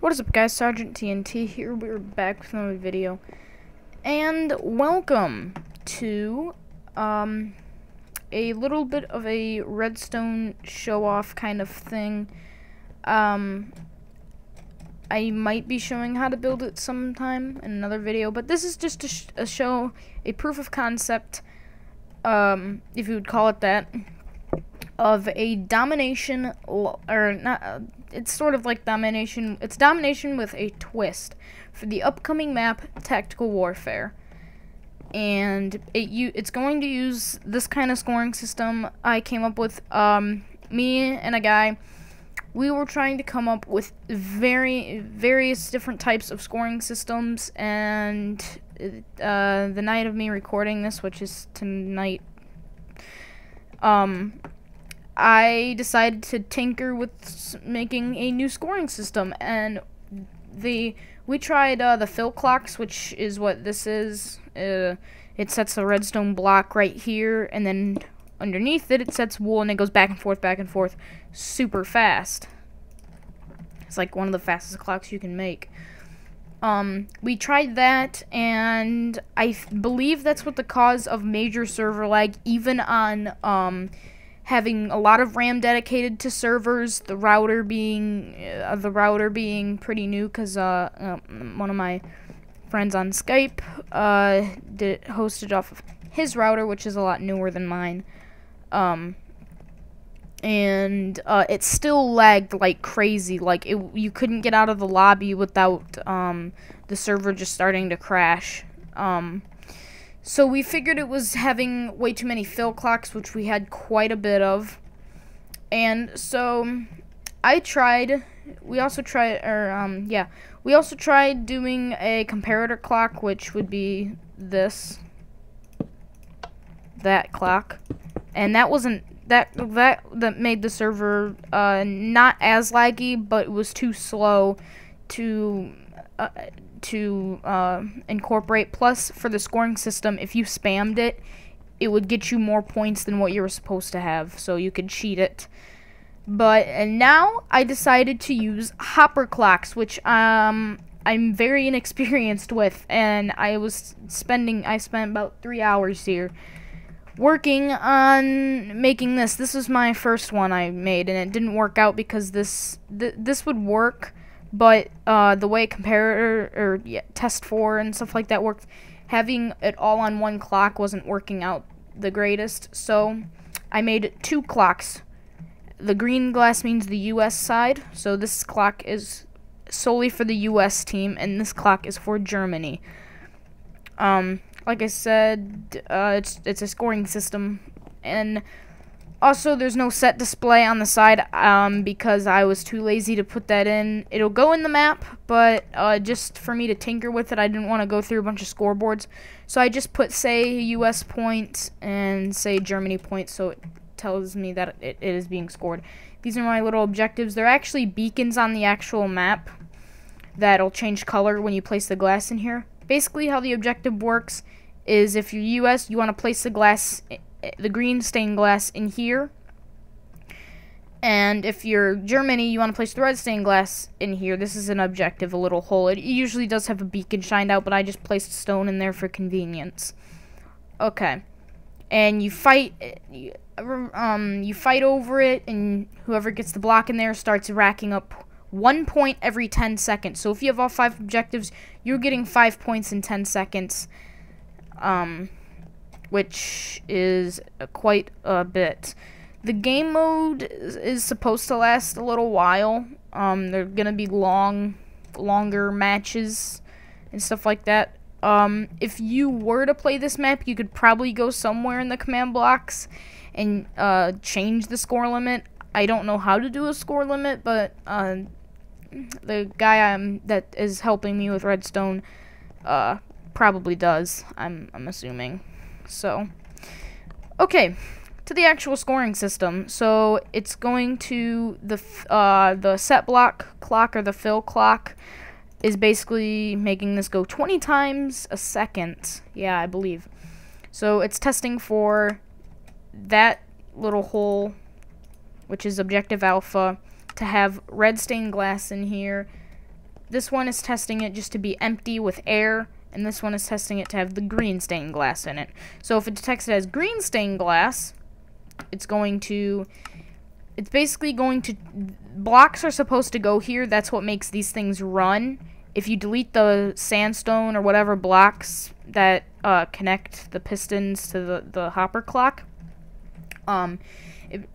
What is up, guys? Sergeant TNT here. We're back with another video, and welcome to a little bit of a redstone show-off kind of thing. I might be showing how to build it sometime in another video, but this is just a show, a proof of concept, if you would call it that, of a domination, or not. It's sort of like domination. It's domination with a twist for the upcoming map, Tactical Warfare, and it's going to use this kind of scoring system I came up with. Me and a guy, we were trying to come up with various different types of scoring systems, and the night of me recording this, which is tonight, I decided to tinker with making a new scoring system, and we tried the fill clocks, which is what this is. It sets a redstone block right here, and then underneath it, it sets wool, and it goes back and forth, super fast. It's like one of the fastest clocks you can make. We tried that, and I believe that's what the cause of major server lag, even on having a lot of RAM dedicated to servers, the router being pretty new, because one of my friends on Skype hosted off of his router, which is a lot newer than mine, and it still lagged like crazy. Like you couldn't get out of the lobby without the server just starting to crash. So we figured it was having way too many fill clocks, which we had quite a bit of. And so we also tried doing a comparator clock, which would be that clock. And that wasn't, that made the server not as laggy, but it was too slow to incorporate. Plus, for the scoring system, if you spammed it, it would get you more points than what you were supposed to have, so you could cheat it. And now I decided to use hopper clocks, which I'm very inexperienced with, and I spent about 3 hours here working on making this. This was my first one I made, and it didn't work out because this would work, but the way comparator or test4 and stuff like that worked, having it all on one clock wasn't working out the greatest. So I made 2 clocks. The green glass means the US side, so this clock is solely for the US team, and this clock is for Germany. Like I said, it's a scoring system, and also there's no set display on the side because I was too lazy to put that in. It'll go in the map, but just for me to tinker with it, I didn't want to go through a bunch of scoreboards, so I just put, say, US point and say Germany point, so it tells me that it is being scored. These are my little objectives. They're actually beacons on the actual map that'll change color when you place the glass in here. Basically, how the objective works is, if you're US, you want to place the green stained glass in here, and if you're Germany, you want to place the red stained glass in here. This is an objective, a little hole. It usually does have a beacon shined out, but I just placed a stone in there for convenience. Okay, and you fight over it, and whoever gets the block in there starts racking up 1 point every 10 seconds. So if you have all 5 objectives, you're getting 5 points in 10 seconds, which is quite a bit. The game mode is supposed to last a little while. They're gonna be longer matches and stuff like that. If you were to play this map, you could probably go somewhere in the command blocks and change the score limit. I don't know how to do a score limit, but the guy that is helping me with redstone probably does. I'm assuming. So, okay, to the actual scoring system. So it's going to the setblock clock, or the fill clock, is basically making this go 20 times a second. Yeah, I believe. So it's testing for that little hole, which is objective alpha, to have red stained glass in here, this one is testing it just to be empty with air, and this one is testing it to have the green stained glass in it. So if it detects it as green stained glass, it's basically going to, blocks are supposed to go here. That's what makes these things run. If you delete the sandstone or whatever blocks that connect the pistons to the hopper clock,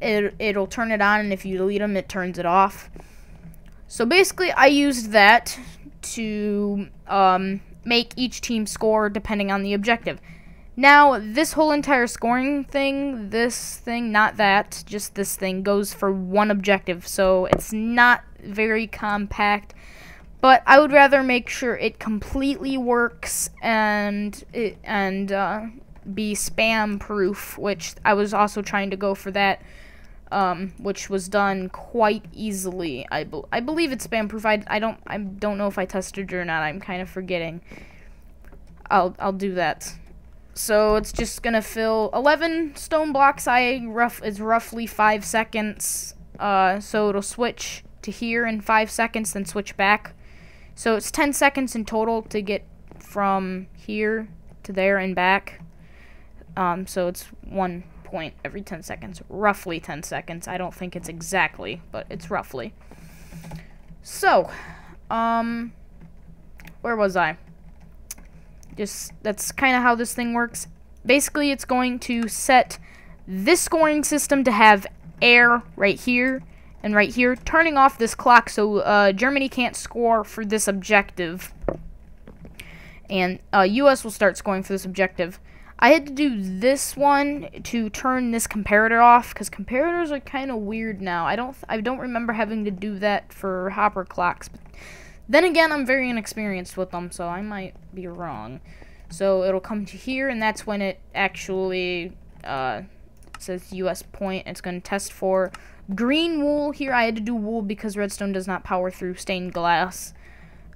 it'll turn it on, and if you delete them, it turns it off. So basically, I used that to make each team score depending on the objective. Now, this whole entire scoring thing, this thing, not that, just this thing, goes for one objective, so it's not very compact. But I would rather make sure it completely works and be spam proof, which I was also trying to go for that, which was done quite easily. I believe it's spam proof. I don't know if I tested it or not. I'm kind of forgetting. I'll do that. So it's just gonna fill 11 stone blocks. It's roughly 5 seconds. So it'll switch to here in 5 seconds, then switch back. So it's 10 seconds in total to get from here to there and back. So it's 1 point every 10 seconds, roughly 10 seconds. I don't think it's exactly, but it's roughly. So, where was I? That's kind of how this thing works. Basically, it's going to set this scoring system to have air right here and right here, turning off this clock so Germany can't score for this objective, and US will start scoring for this objective. I had to do this one to turn this comparator off, because comparators are kind of weird now. I don't remember having to do that for hopper clocks, but then again, I'm very inexperienced with them, so I might be wrong. So it'll come to here, and that's when it actually says US point. It's going to test for green wool. Here I had to do wool because redstone does not power through stained glass.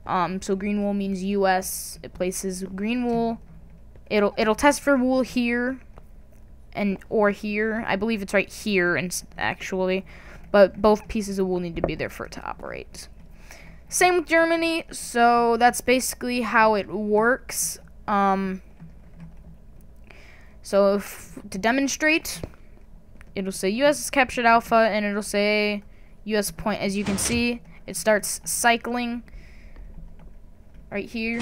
So green wool means US. It places green wool. It'll test for wool here or here. I believe it's right here, and actually, but both pieces of wool need to be there for it to operate. Same with Germany, so that's basically how it works. So to demonstrate, it'll say US has captured Alpha, and it'll say US point. As you can see, it starts cycling right here.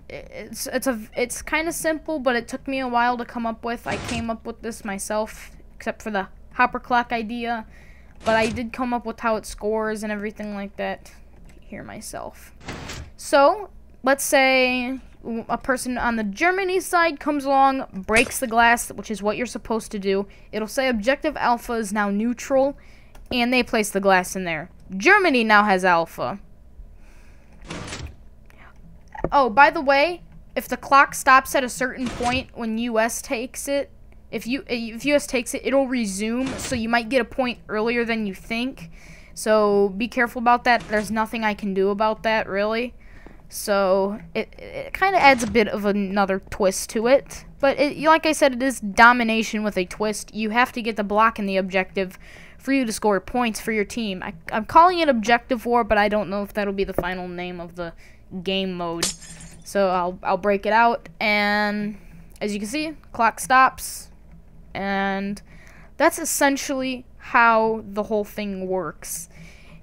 It's kind of simple, but it took me a while to come up with. I came up with this myself, except for the hopper clock idea, but I did come up with how it scores and everything like that here myself. So let's say a person on the Germany side comes along, breaks the glass, which is what you're supposed to do. It'll say objective Alpha is now neutral, and they place the glass in there. Germany now has Alpha. Oh, by the way, if the clock stops at a certain point when US takes it, if US takes it, it'll resume, so you might get a point earlier than you think. So be careful about that. There's nothing I can do about that, really. So it kind of adds a bit of another twist to it. But like I said, it is domination with a twist. You have to get the block in the objective for you to score points for your team. I'm calling it Objective War, but I don't know if that'll be the final name of the game mode. So I'll break it out, and as you can see, clock stops, and that's essentially how the whole thing works.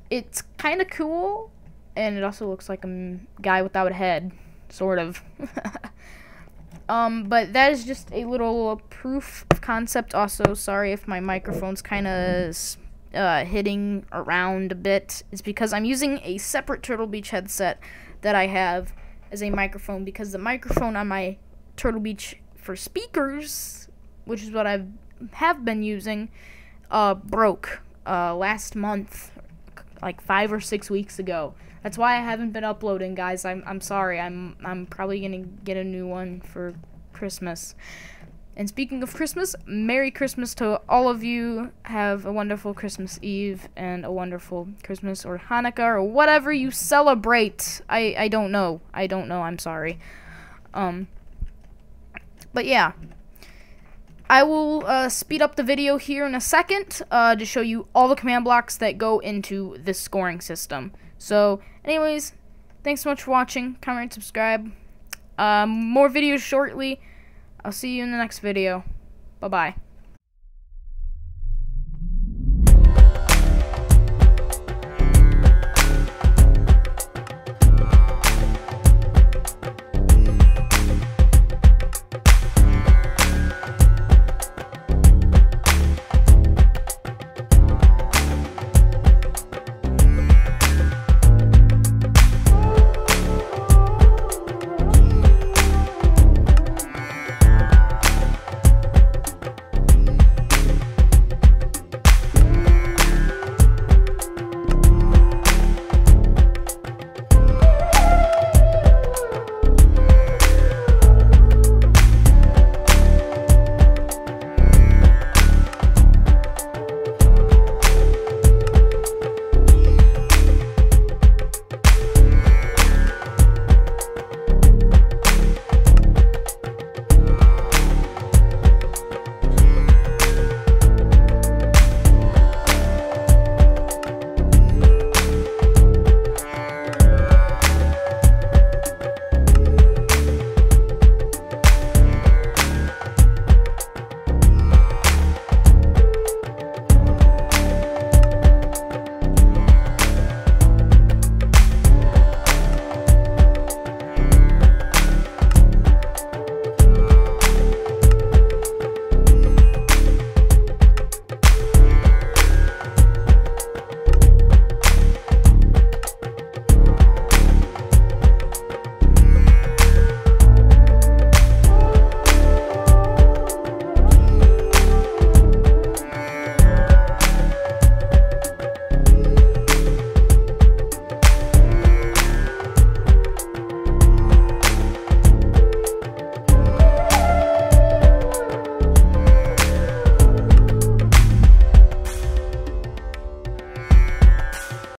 It's kind of cool, and it also looks like a guy without a head, sort of. But that is just a little proof of concept. Also, sorry if my microphone's kind of hitting around a bit. It's because I'm using a separate Turtle Beach headset that I have as a microphone, because the microphone on my Turtle Beach for speakers, which is what I have been using, broke last month, like 5 or 6 weeks ago. That's why I haven't been uploading, guys. I'm sorry. I'm probably gonna get a new one for Christmas. And speaking of Christmas, Merry Christmas to all of you. Have a wonderful Christmas Eve and a wonderful Christmas or Hanukkah or whatever you celebrate. I don't know. I'm sorry. But yeah. I will speed up the video here in a second to show you all the command blocks that go into this scoring system. So, anyways, Thanks so much for watching. Comment, rate, subscribe. More videos shortly. I'll see you in the next video. Bye-bye.